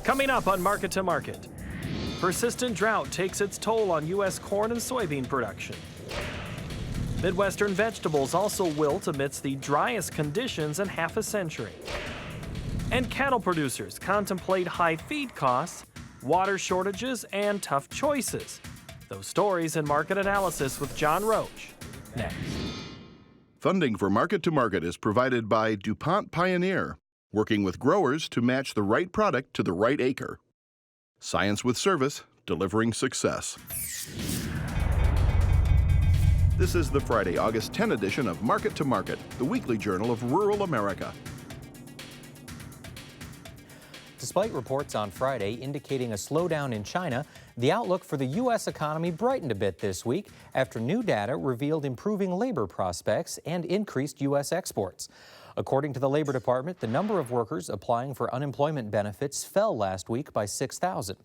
Coming up on Market to Market, persistent drought takes its toll on U.S. corn and soybean production. Midwestern vegetables also wilt amidst the driest conditions in half a century. And cattle producers contemplate high feed costs, water shortages, and tough choices. Those stories and market analysis with John Roach. Next. Funding for Market to Market is provided by DuPont Pioneer, working with growers to match the right product to the right acre. Science with service, delivering success. This is the Friday, August 10 edition of Market to Market, the weekly journal of rural America. Despite reports on Friday indicating a slowdown in China, the outlook for the U.S. economy brightened a bit this week after new data revealed improving labor prospects and increased U.S. exports. According to the Labor Department, the number of workers applying for unemployment benefits fell last week by 6,000.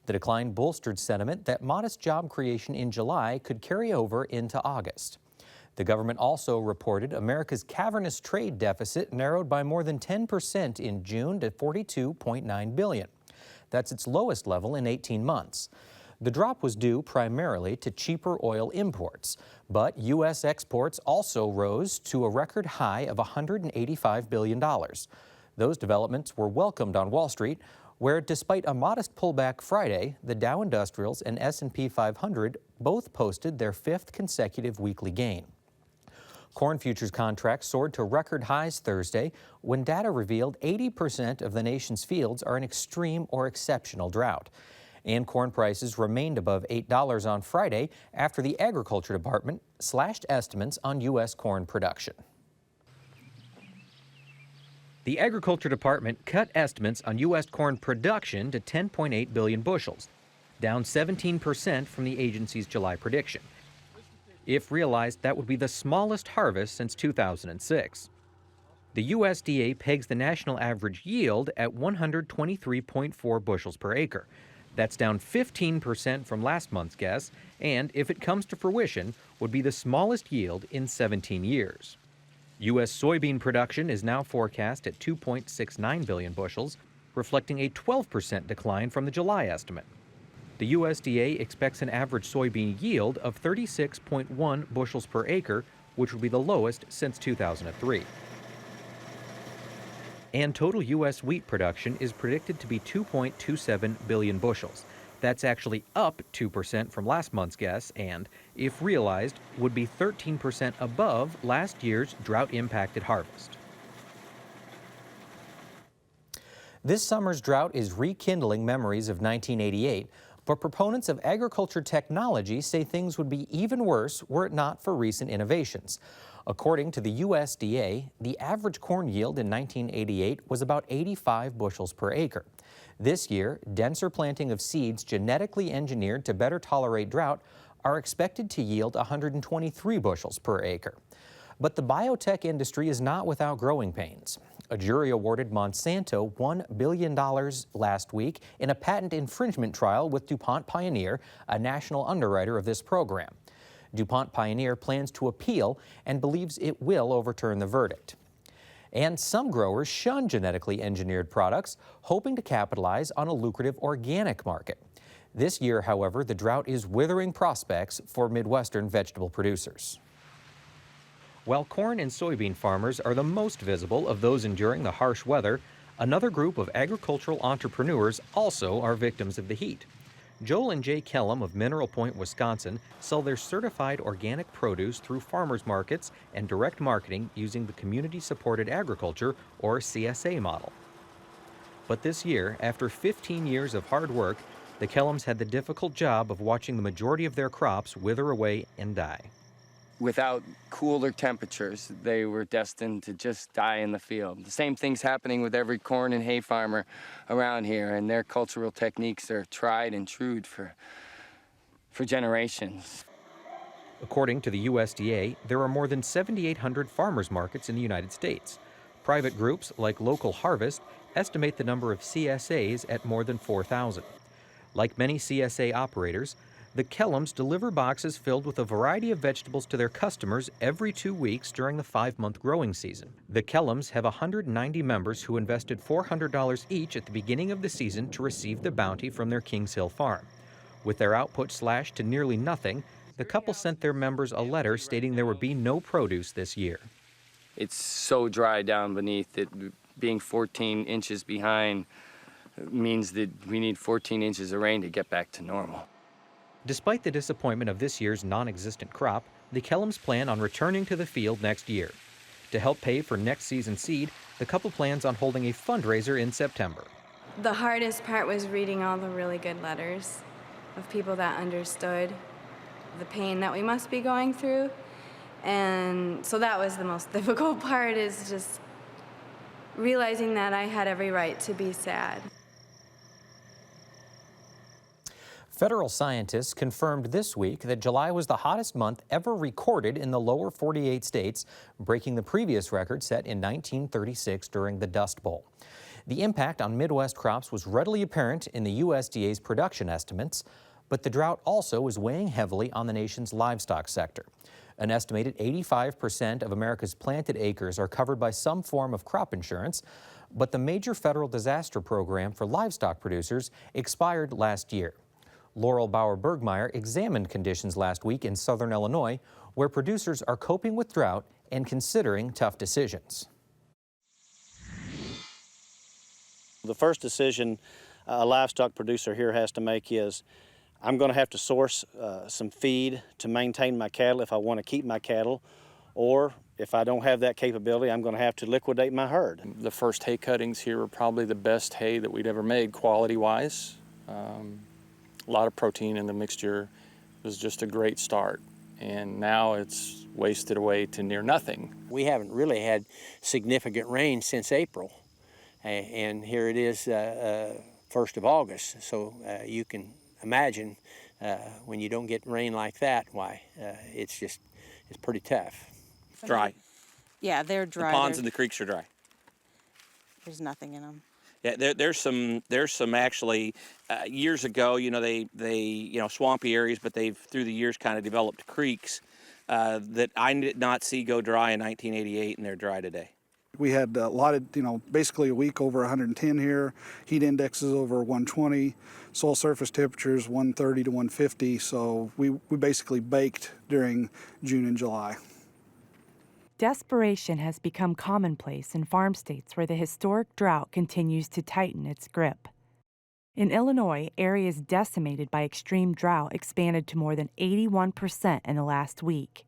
The decline bolstered sentiment that modest job creation in July could carry over into August. The government also reported America's cavernous trade deficit narrowed by more than 10% in June to $42.9 billion. That's its lowest level in 18 months. The drop was due primarily to cheaper oil imports, but U.S. exports also rose to a record high of $185 billion. Those developments were welcomed on Wall Street, where despite a modest pullback Friday, the Dow Industrials and S&P 500 both posted their fifth consecutive weekly gain. Corn futures contracts soared to record highs Thursday when data revealed 80% of the nation's fields are in extreme or exceptional drought. And corn prices remained above $8 on Friday after the Agriculture Department slashed estimates on U.S. corn production. The Agriculture Department cut estimates on U.S. corn production to 10.8 billion bushels, down 17% from the agency's July prediction. If realized, that would be the smallest harvest since 2006. The USDA pegs the national average yield at 123.4 bushels per acre. That's down 15% from last month's guess, and if it comes to fruition, would be the smallest yield in 17 years. U.S. soybean production is now forecast at 2.69 billion bushels, reflecting a 12% decline from the July estimate. The USDA expects an average soybean yield of 36.1 bushels per acre, which would be the lowest since 2003. And total U.S. wheat production is predicted to be 2.27 billion bushels. That's actually up 2% from last month's guess and, if realized, would be 13% above last year's drought-impacted harvest. This summer's drought is rekindling memories of 1988, but proponents of agriculture technology say things would be even worse were it not for recent innovations. According to the USDA, the average corn yield in 1988 was about 85 bushels per acre. This year, denser planting of seeds genetically engineered to better tolerate drought are expected to yield 123 bushels per acre. But the biotech industry is not without growing pains. A jury awarded Monsanto $1 billion last week in a patent infringement trial with DuPont Pioneer, a national underwriter of this program. DuPont Pioneer plans to appeal and believes it will overturn the verdict. And some growers shun genetically engineered products, hoping to capitalize on a lucrative organic market. This year, however, the drought is withering prospects for Midwestern vegetable producers. While corn and soybean farmers are the most visible of those enduring the harsh weather, another group of agricultural entrepreneurs also are victims of the heat. Joel and Jay Kellum of Mineral Point, Wisconsin, sell their certified organic produce through farmers markets and direct marketing using the Community-Supported Agriculture, or CSA model. But this year, after 15 years of hard work, the Kellums had the difficult job of watching the majority of their crops wither away and die. Without cooler temperatures, they were destined to just die in the field. The same thing's happening with every corn and hay farmer around here, and their cultural techniques are tried and true for generations. According to the USDA, there are more than 7,800 farmers markets in the United States. Private groups like Local Harvest estimate the number of CSAs at more than 4,000. Like many CSA operators, The Kellums deliver boxes filled with a variety of vegetables to their customers every 2 weeks during the 5-month growing season. The Kellums have 190 members who invested $400 each at the beginning of the season to receive the bounty from their Kings Hill farm. With their output slashed to nearly nothing, the couple sent their members a letter stating there would be no produce this year. It's so dry down beneath it. Being 14 inches behind means that we need 14 inches of rain to get back to normal. Despite the disappointment of this year's non-existent crop, the Kellums plan on returning to the field next year. To help pay for next season's seed, the couple plans on holding a fundraiser in September. The hardest part was reading all the really good letters of people that understood the pain that we must be going through. And so that was the most difficult part, is just realizing that I had every right to be sad. Federal scientists confirmed this week that July was the hottest month ever recorded in the lower 48 states, breaking the previous record set in 1936 during the Dust Bowl. The impact on Midwest crops was readily apparent in the USDA's production estimates, but the drought also is weighing heavily on the nation's livestock sector. An estimated 85% of America's planted acres are covered by some form of crop insurance, but the major federal disaster program for livestock producers expired last year. Laurel Bauer-Bergmeyer examined conditions last week in southern Illinois, where producers are coping with drought and considering tough decisions. The first decision a livestock producer here has to make is, I'm going to have to source some feed to maintain my cattle if I want to keep my cattle, or if I don't have that capability, I'm going to have to liquidate my herd. The first hay cuttings here were probably the best hay that we'd ever made, quality-wise. A lot of protein in the mixture. It was just a great start, and now it's wasted away to near nothing. We haven't really had significant rain since April, and here it is 1st of August, so you can imagine when you don't get rain like that, why it's pretty tough. Dry. Yeah, they're dry. The ponds and the creeks are dry. There's nothing in them. Yeah, there's some actually years ago, they swampy areas, but they've through the years kind of developed creeks that I did not see go dry in 1988, and they're dry today. We had a lot of, basically a week over 110 here, heat indexes over 120, soil surface temperatures 130 to 150, so we basically baked during June and July. Desperation has become commonplace in farm states where the historic drought continues to tighten its grip. In Illinois, areas decimated by extreme drought expanded to more than 81% in the last week.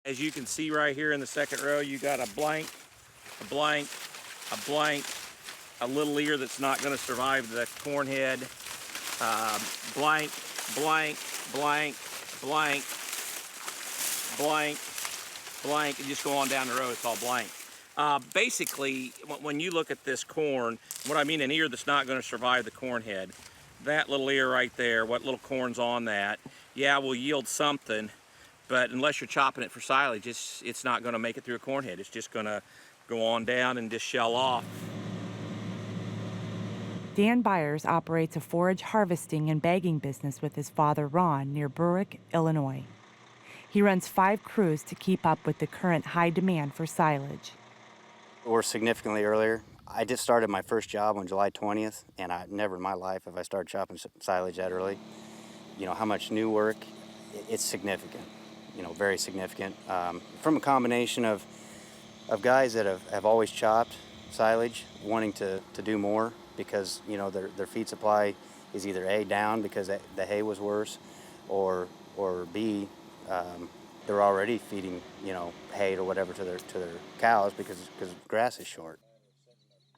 As you can see right here in the second row, you got a blank, a blank, a blank, a little ear that's not going to survive the corn head, blank, blank, blank, blank, blank, blank, and just go on down the road, it's all blank. Basically, when you look at this corn, what I mean an ear that's not going to survive the corn head, that little ear right there, what little corn's on that, yeah, will yield something, but unless you're chopping it for silage, it's not going to make it through a corn head. It's just going to go on down and just shell off. Dan Byers operates a forage harvesting and bagging business with his father, Ron, near Berwick, Illinois. He runs 5 crews to keep up with the current high demand for silage. Or significantly earlier. I just started my first job on July 20th, and never in my life have I started chopping silage that early. How much new work, it's significant, very significant. From a combination of guys that have always chopped silage, wanting to do more because, their feed supply is either A, down because the hay was worse, or B, they're already feeding, hay or whatever to their cows because grass is short.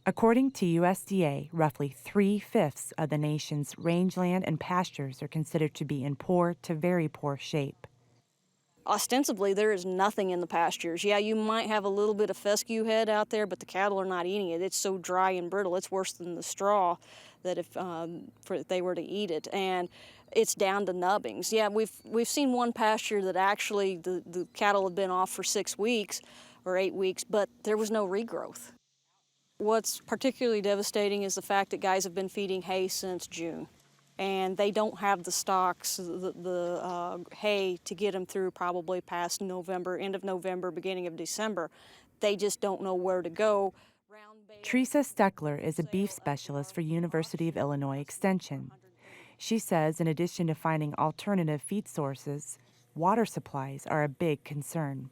According to USDA, roughly 3/5 of the nation's rangeland and pastures are considered to be in poor to very poor shape. Ostensibly, there is nothing in the pastures. Yeah, you might have a little bit of fescue head out there, but the cattle are not eating it. It's so dry and brittle, it's worse than the straw that if they were to eat it. And it's down to nubbings. Yeah, we've seen one pasture that actually the cattle have been off for 6 weeks or 8 weeks, but there was no regrowth. What's particularly devastating is the fact that guys have been feeding hay since June. and they don't have the stocks, the hay to get them through probably past November, end of November, beginning of December. They just don't know where to go. Teresa Steckler is a beef specialist for University of Illinois Extension. She says in addition to finding alternative feed sources, water supplies are a big concern.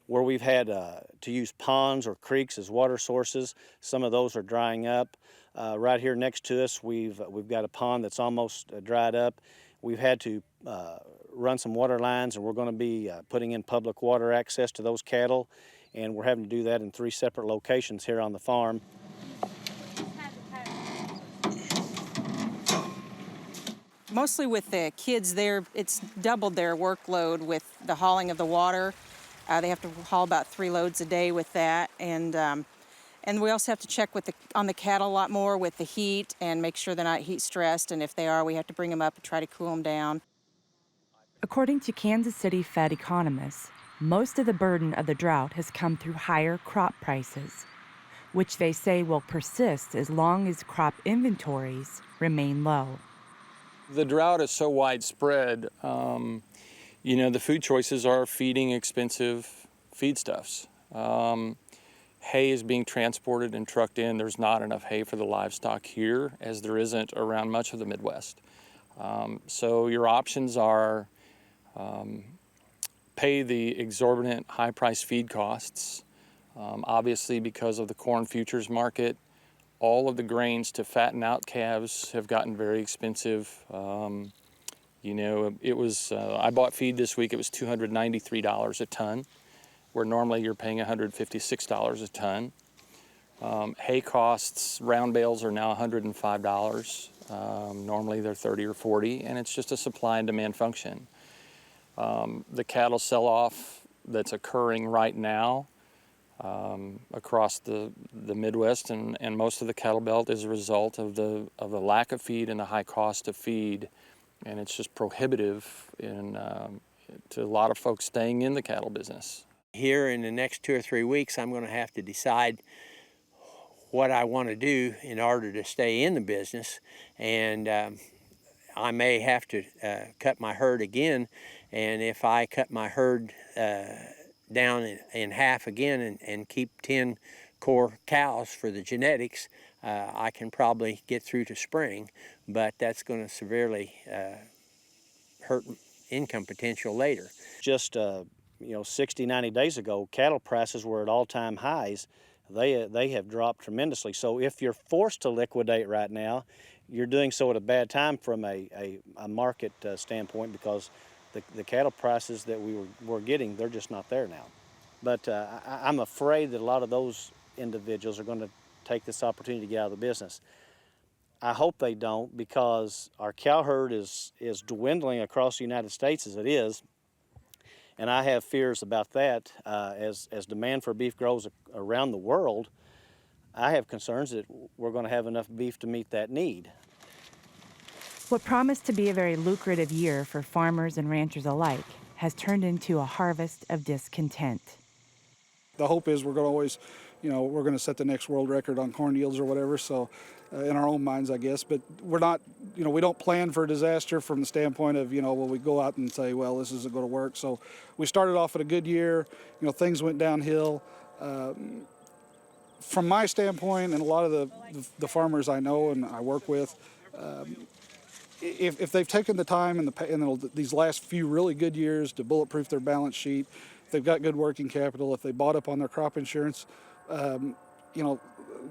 Where we've had to use ponds or creeks as water sources, some of those are drying up. Right here next to us, we've got a pond that's almost dried up. We've had to run some water lines, and we're going to be putting in public water access to those cattle, and we're having to do that in 3 separate locations here on the farm. Mostly with the kids there, it's doubled their workload with the hauling of the water. They have to haul about 3 loads a day with that, and we also have to check on the cattle a lot more with the heat and make sure they're not heat stressed, and if they are, we have to bring them up and try to cool them down. According to Kansas City Fed economists, most of the burden of the drought has come through higher crop prices, which they say will persist as long as crop inventories remain low. The drought is so widespread, you know, the food choices are feeding expensive feedstuffs. Hay is being transported and trucked in. There's not enough hay for the livestock here, as there isn't around much of the Midwest. So your options are pay the exorbitant high-priced feed costs. Obviously, because of the corn futures market, all of the grains to fatten out calves have gotten very expensive. You know, it was, I bought feed this week, it was $293 a ton, where normally you're paying $156 a ton. Hay costs, round bales are now $105. Normally they're $30 or $40, and it's just a supply and demand function. The cattle sell-off that's occurring right now across the Midwest and most of the cattle belt is a result of the lack of feed and the high cost of feed, and it's just prohibitive to a lot of folks staying in the cattle business. Here in the next 2 or 3 weeks, I'm going to have to decide what I want to do in order to stay in the business, and I may have to cut my herd again, and if I cut my herd down in half again and keep 10 core cows for the genetics, I can probably get through to spring, but that's going to severely hurt income potential later. Just 60, 90 days ago, cattle prices were at all-time highs. They have dropped tremendously. So if you're forced to liquidate right now, you're doing so at a bad time from a market standpoint, because the cattle prices that we were getting, they're just not there now. But I'm afraid that a lot of those individuals are going to take this opportunity to get out of the business. I hope they don't, because our cow herd is dwindling across the United States as it is, and I have fears about that. As demand for beef grows around the world, I have concerns that we're going to have enough beef to meet that need. What promised to be a very lucrative year for farmers and ranchers alike has turned into a harvest of discontent. The hope is we're going to always, we're going to set the next world record on corn yields or whatever, so in our own minds, I guess. But we're not, we don't plan for a disaster from the standpoint of, we go out and say, well, this isn't going to work. So we started off at a good year, things went downhill. From my standpoint, and a lot of the farmers I know and I work with, if they've taken the time in these last few really good years to bulletproof their balance sheet, if they've got good working capital, if they bought up on their crop insurance,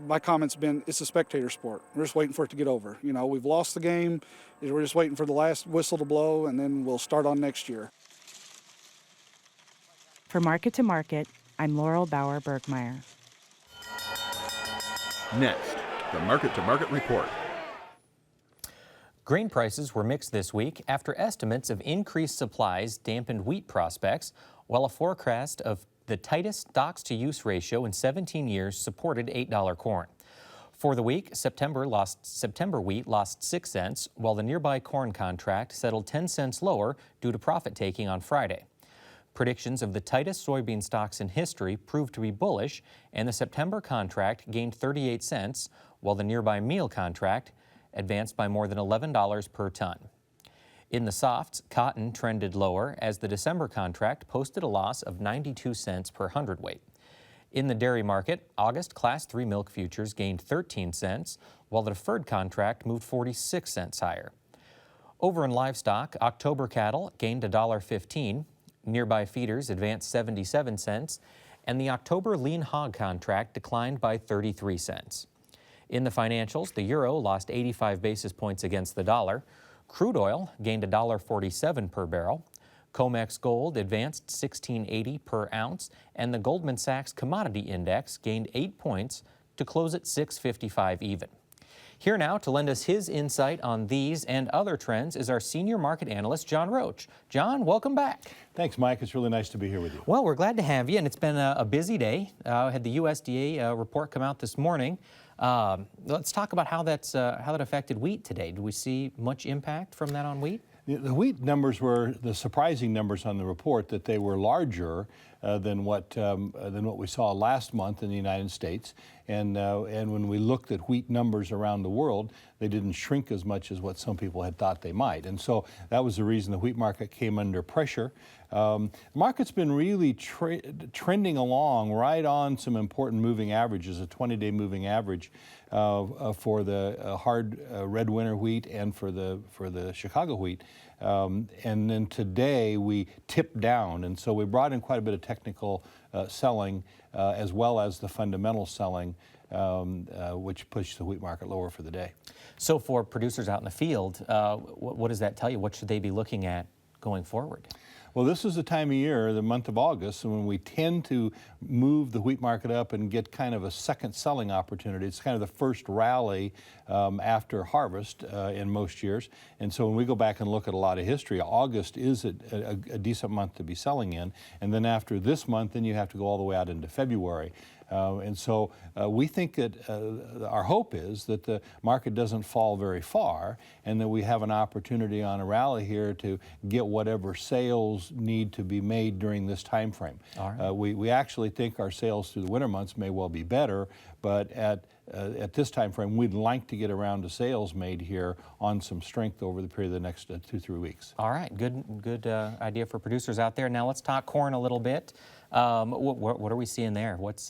my comment's been, it's a spectator sport. We're just waiting for it to get over. We've lost the game. We're just waiting for the last whistle to blow, and then we'll start on next year. For Market to Market, I'm Laurel Bauer-Bergmeyer. Next, the Market to Market report. Grain prices were mixed this week after estimates of increased supplies dampened wheat prospects, while a forecast of the tightest stocks-to-use ratio in 17 years supported $8 corn. For the week, September wheat lost 6 cents, while the nearby corn contract settled 10 cents lower due to profit-taking on Friday. Predictions of the tightest soybean stocks in history proved to be bullish, and the September contract gained 38 cents, while the nearby meal contract advanced by more than $11 per ton. In the softs, cotton trended lower as the December contract posted a loss of 92 cents per hundredweight. In the dairy market, August Class 3 milk futures gained 13 cents, while the deferred contract moved 46 cents higher. Over in livestock, October cattle gained $1.15, nearby feeders advanced 77 cents, and the October lean hog contract declined by 33 cents. In the financials, the euro lost 85 basis points against the dollar. Crude oil gained $1.47 per barrel. COMEX gold advanced $16.80 per ounce, and the Goldman Sachs Commodity Index gained 8 points to close at 655 even. Here now to lend us his insight on these and other trends is our senior market analyst, John Roach. John, welcome back. Thanks, Mike. It's really nice to be here with you. Well, we're glad to have you, and it's been a busy day. Had the USDA report come out this morning. Let's talk about how that affected wheat today. Do we see much impact from that on wheat? The wheat numbers were the surprising numbers on the report, that they were larger than what we saw last month in the United States. And when we looked at wheat numbers around the world, they didn't shrink as much as what some people had thought they might. And so that was the reason the wheat market came under pressure. The market's been really trending along right on some important moving averages, a 20-day moving average for the hard red winter wheat and for the Chicago wheat. And then today we tipped down, and so we brought in quite a bit of technical selling as well as the fundamental selling, which pushed the wheat market lower for the day. So for producers out in the field, what does that tell you? What should they be looking at going forward? Well, this is the time of year, the month of August, when we tend to move the wheat market up and get kind of a second selling opportunity. It's kind of the first rally after harvest in most years. And so when we go back and look at a lot of history, August is a decent month to be selling in. And then after this month, then you have to go all the way out into February. And so we think that our hope is that the market doesn't fall very far and that we have an opportunity on a rally here to get whatever sales need to be made during this time frame. All right. We actually think our sales through the winter months may well be better, but at this time frame, we'd like to get around to sales made here on some strength over the period of the next 2-3 weeks. All right, good idea for producers out there. Now let's talk corn a little bit. What are we seeing there? What's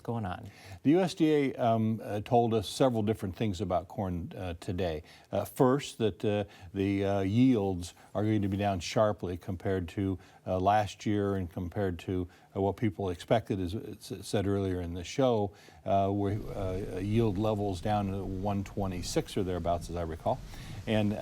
going on? The USDA told us several different things about corn today. First, that the yields are going to be down sharply compared to last year and compared to what people expected, as it said earlier in the show, where yield levels down to 126 or thereabouts, as I recall. And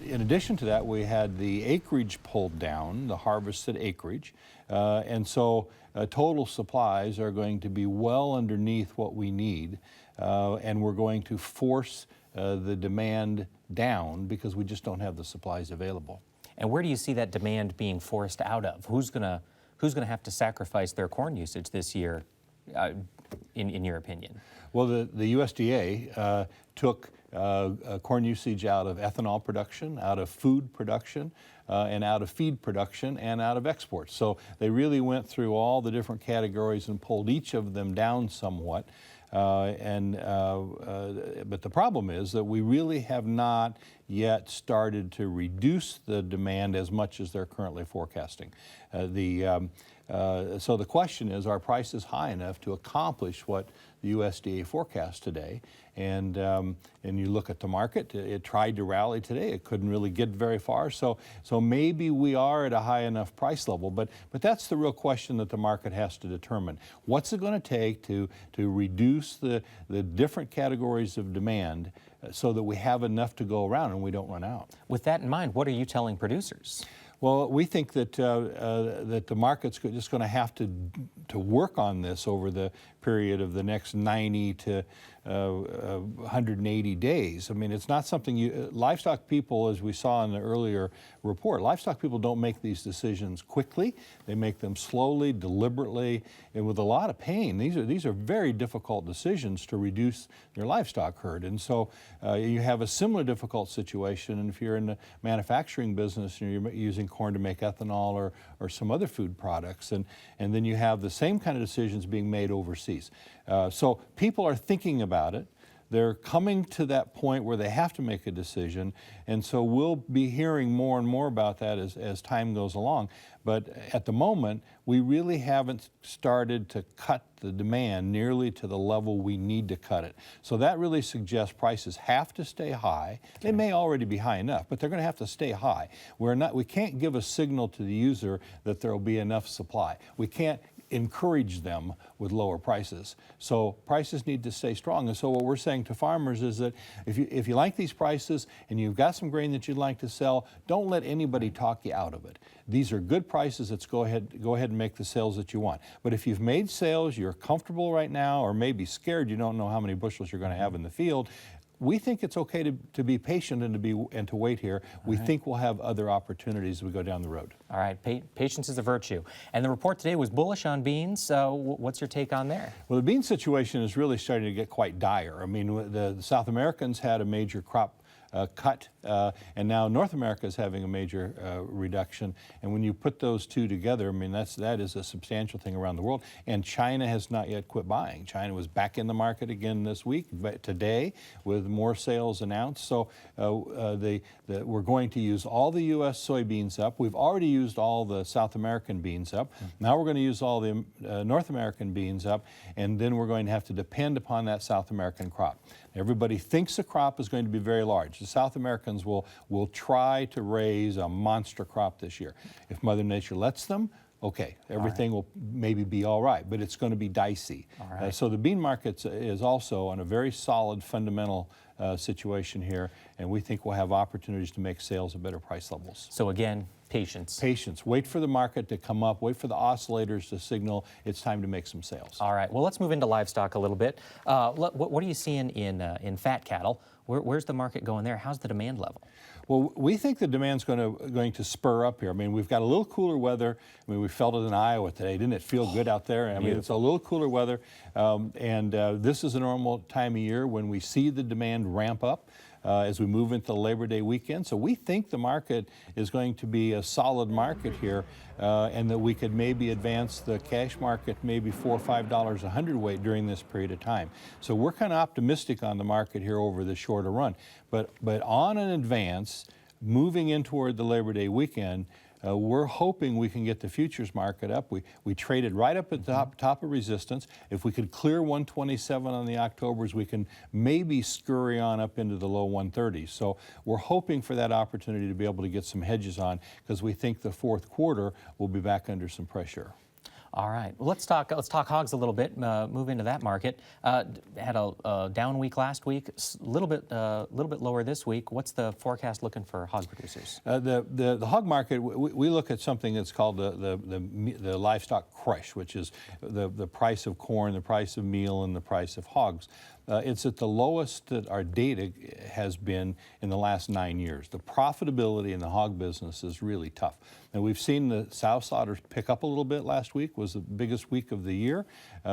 in addition to that, we had the acreage pulled down, the harvested acreage, and so total supplies are going to be well underneath what we need, and we're going to force the demand down because we just don't have the supplies available. And where do you see that demand being forced out of? Who's gonna have to sacrifice their corn usage this year, in your opinion? Well, the USDA took corn usage out of ethanol production, out of food production, and out of feed production, and out of exports. So they really went through all the different categories and pulled each of them down somewhat. But the problem is that we really have not yet started to reduce the demand as much as they're currently forecasting. So the question is, are prices high enough to accomplish what the USDA forecast today? And you look at the market, it tried to rally today. It couldn't really get very far. So maybe we are at a high enough price level. But that's the real question that the market has to determine. What's it going to take to reduce the different categories of demand so that we have enough to go around and we don't run out? With that in mind, what are you telling producers? Well, we think that that the market's just going to have to work on this over the period of the next 90 to 180 days. I mean, it's not something livestock people, as we saw in the earlier report, livestock people don't make these decisions quickly. They make them slowly, deliberately, and with a lot of pain. These are very difficult decisions to reduce your livestock herd. And so you have a similar difficult situation, and if you're in the manufacturing business and you're using corn to make ethanol or some other food products, and then you have the same kind of decisions being made overseas. So people are thinking about it. they're coming to that point where they have to make a decision, and so we'll be hearing more and more about that as time goes along. But at the moment, we really haven't started to cut the demand nearly to the level we need to cut it. So that really suggests prices have to stay high. They may already be high enough, but they're going to have to stay high. We can't give a signal to the user that there will be enough supply. We can't encourage them with lower prices. So prices need to stay strong. And so what we're saying to farmers is that if you like these prices and you've got some grain that you'd like to sell, don't let anybody talk you out of it. These are good prices. Let's go ahead and make the sales that you want. But if you've made sales, you're comfortable right now, or maybe scared, you don't know how many bushels you're going to have in the field, we think it's okay to be patient and to wait here. We think we'll have other opportunities as we go down the road. All right, patience is a virtue. And the report today was bullish on beans. What's your take on there? Well, the bean situation is really starting to get quite dire. I mean, the South Americans had a major crop cut, and now North America is having a major reduction. And when you put those two together, I mean, that is a substantial thing around the world. And China has not yet quit buying. China was back in the market again this week, but today, with more sales announced. So we're going to use all the U.S. soybeans up. We've already used all the South American beans up. Now we're going to use all the North American beans up, and then we're going to have to depend upon that South American crop. Everybody thinks the crop is going to be very large. The South Americans will try to raise a monster crop this year. If Mother Nature lets them, okay, everything will maybe be all right, but it's going to be dicey. So the bean market is also on a very solid fundamental situation here, and we think we'll have opportunities to make sales at better price levels. So again, patience. Patience. Wait for the market to come up. Wait for the oscillators to signal it's time to make some sales. All right. Well, let's move into livestock a little bit. What are you seeing in fat cattle? Where's the market going there? How's the demand level? Well, we think the demand's going to spur up here. I mean, we've got a little cooler weather. I mean, we felt it in Iowa today. Didn't it feel good out there? I mean, it's a little cooler weather, and this is a normal time of year when we see the demand ramp up as we move into the Labor Day weekend. So we think the market is going to be a solid market here, and that we could maybe advance the cash market maybe $4 or $5 a hundredweight during this period of time. So we're kind of optimistic on the market here over the shorter run. But on an advance, moving in toward the Labor Day weekend, we're hoping we can get the futures market up. We traded right up at the top of resistance. If we could clear 127 on the Octobers, we can maybe scurry on up into the low 130s. So we're hoping for that opportunity to be able to get some hedges on, because we think the fourth quarter will be back under some pressure. All right. Well, let's talk hogs a little bit. Move into that market. Had a down week last week. A little bit lower this week. What's the forecast looking for hog producers? The hog market. We look at something that's called the livestock crush, which is the price of corn, the price of meal, and the price of hogs. It's at the lowest that our data has been in the last 9 years. The profitability in the hog business is really tough. And we've seen the sow slaughters pick up a little bit last week, was the biggest week of the year.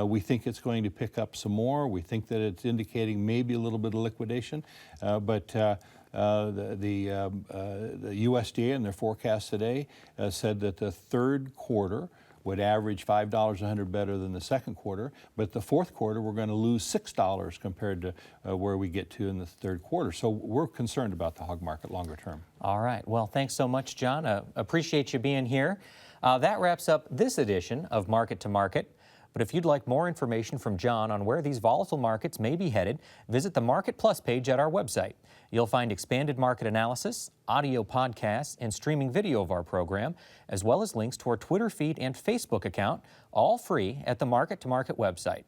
We think it's going to pick up some more. We think that it's indicating maybe a little bit of liquidation. But the USDA in their forecast today said that the third quarter would average $5 a hundred better than the second quarter, but the fourth quarter we're going to lose $6 compared to where we get to in the third quarter. So we're concerned about the hog market longer term. All right. Well, thanks so much, John. Appreciate you being here. That wraps up this edition of Market to Market. But if you'd like more information from John on where these volatile markets may be headed, visit the Market Plus page at our website. You'll find expanded market analysis, audio podcasts, and streaming video of our program, as well as links to our Twitter feed and Facebook account, all free at the Market to Market website.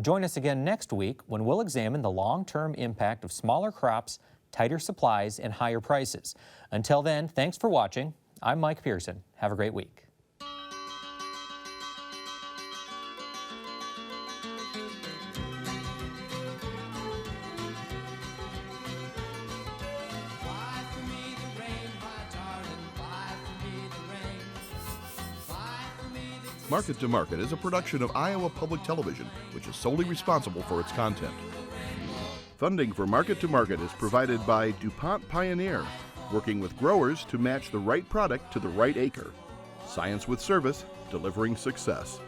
Join us again next week when we'll examine the long-term impact of smaller crops, tighter supplies, and higher prices. Until then, thanks for watching. I'm Mike Pearson. Have a great week. Market to Market is a production of Iowa Public Television, which is solely responsible for its content. Funding for Market to Market is provided by DuPont Pioneer, working with growers to match the right product to the right acre. Science with service, delivering success.